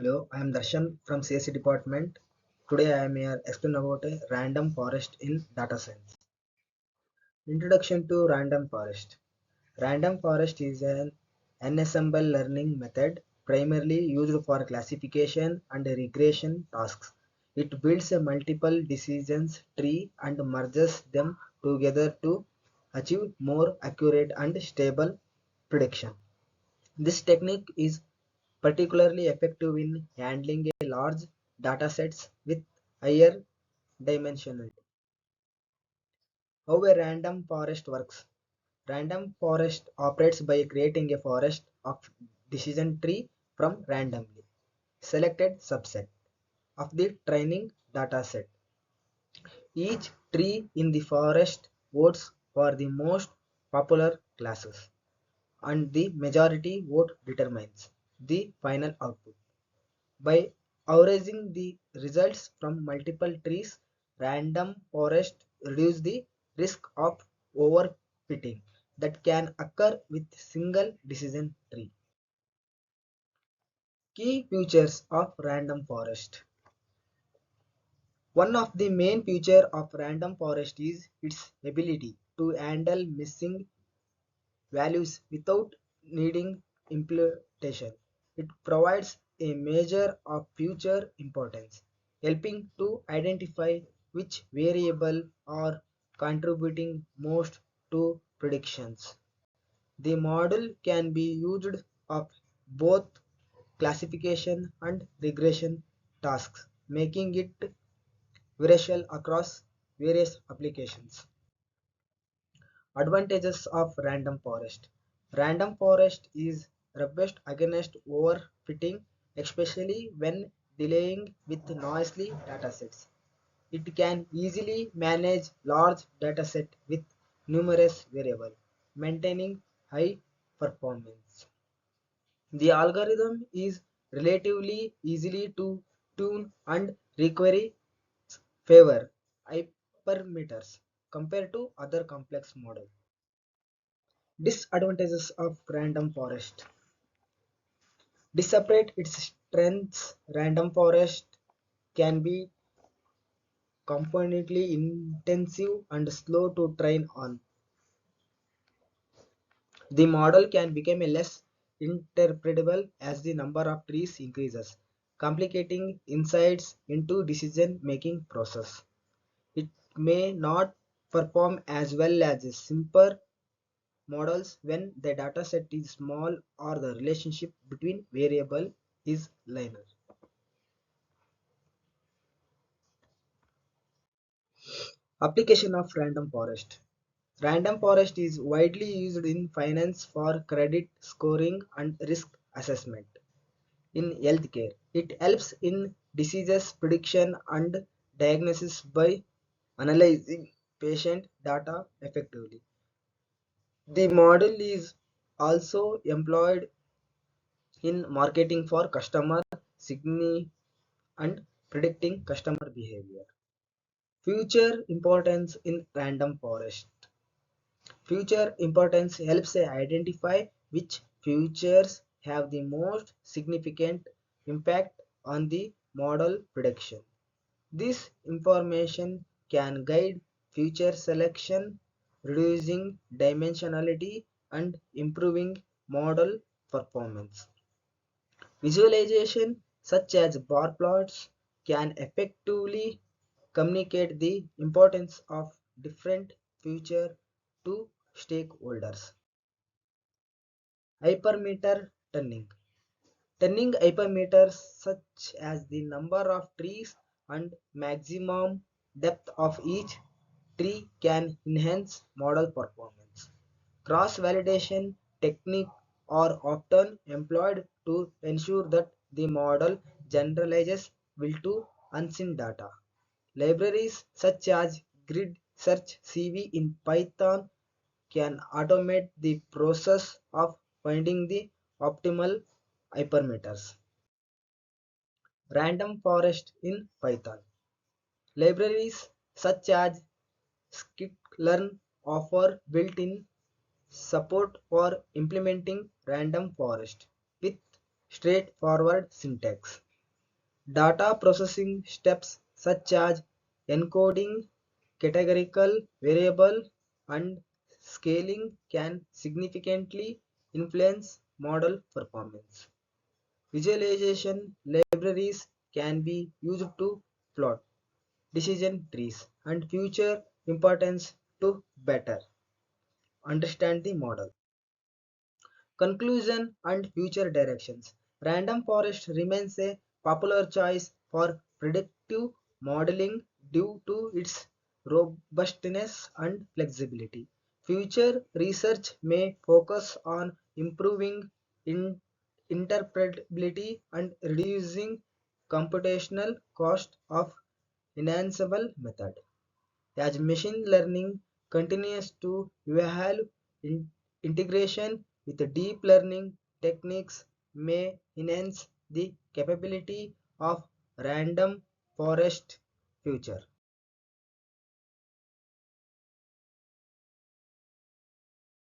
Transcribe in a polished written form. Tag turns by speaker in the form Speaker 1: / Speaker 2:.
Speaker 1: Hello, I am Darshan from CSC department. Today I am here explain about a random forest in data science. Introduction to random forest. Random forest is an ensemble learning method primarily used for classification and regression tasks. It builds a multiple decisions tree and merges them together to achieve more accurate and stable prediction. This technique is particularly effective in handling a large datasets with higher dimensionality. How a random forest works. Random forest operates by creating a forest of decision tree from randomly selected subset of the training dataset. Each tree in the forest votes for the most popular classes, and the majority vote determines the final output. By averaging the results from multiple trees, random forest reduce the risk of overfitting that can occur with single decision tree. Key features of random forest. One of the main features of random forest is its ability to handle missing values without needing implementation. It provides a measure of future importance, helping to identify which variable are contributing most to predictions. The model can be used of both classification and regression tasks, making it versatile across various applications. Advantages of random forest. Random forest is robust against overfitting, especially when dealing with noisy datasets. It can easily manage large dataset with numerous variables, maintaining high performance. The algorithm is relatively easily to tune and require favor hypermeters compared to other complex models. Disadvantages of random forest. Despite its strengths, random forest can be componentally intensive and slow to train on. The model can become less interpretable as the number of trees increases, complicating insights into decision-making process. It may not perform as well as a simpler models when the dataset is small or the relationship between variable is linear. Application of random forest. Random forest is widely used in finance for credit scoring and risk assessment. In healthcare, it helps in diseases prediction and diagnosis by analyzing patient data effectively. The model is also employed in marketing for customer signing and predicting customer behavior. Future importance in random forest. Future importance helps identify which features have the most significant impact on the model prediction. This information can guide future selection, reducing dimensionality and improving model performance. Visualization such as bar plots can effectively communicate the importance of different features to stakeholders. Hypermeter tuning. Tuning hypermeters such as the number of trees and maximum depth of each tree can enhance model performance. Cross-validation techniques are often employed to ensure that the model generalizes will to unseen data. Libraries such as Grid Search CV in Python can automate the process of finding the optimal hypermeters. Random forest in Python. Libraries such as scikit-learn offer built-in support for implementing random forest with straightforward syntax. Data processing steps such as encoding, categorical variable, and scaling can significantly influence model performance. Visualization libraries can be used to plot decision trees and future importance to better understand the model. Conclusion and future directions. Random forest remains a popular choice for predictive modeling due to its robustness and flexibility. Future research may focus on improving interpretability and reducing computational cost of enhanceable method. As machine learning continues to evolve, integration with deep learning techniques may enhance the capability of random forest future.